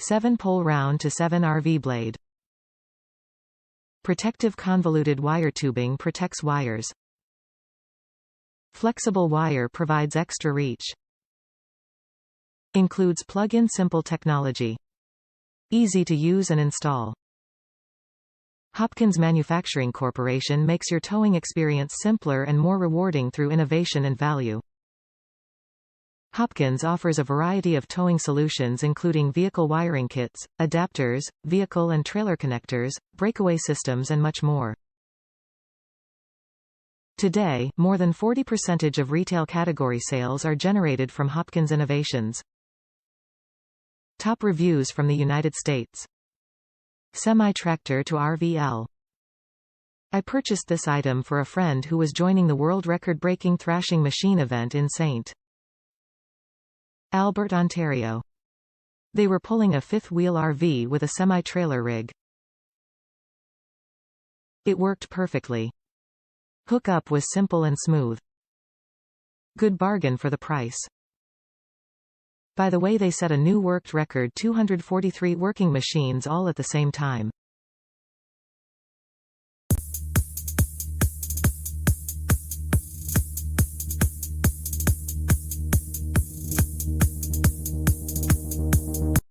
7-pole round to 7 RV blade. Protective convoluted wire tubing protects wires. Flexible wire provides extra reach. Includes plug-in simple technology. Easy to use and install. Hopkins Manufacturing Corporation makes your towing experience simpler and more rewarding through innovation and value. Hopkins offers a variety of towing solutions including vehicle wiring kits, adapters, vehicle and trailer connectors, breakaway systems and much more. Today, more than 40% of retail category sales are generated from Hopkins innovations. Top reviews from the United States. Semi-tractor to RVL. I purchased this item for a friend who was joining the world record-breaking thrashing machine event in St. Albert, Ontario. They were pulling a fifth-wheel RV with a semi-trailer rig. It worked perfectly. Hookup was simple and smooth. Good bargain for the price. By the way, they set a new worked record 243 working machines all at the same time.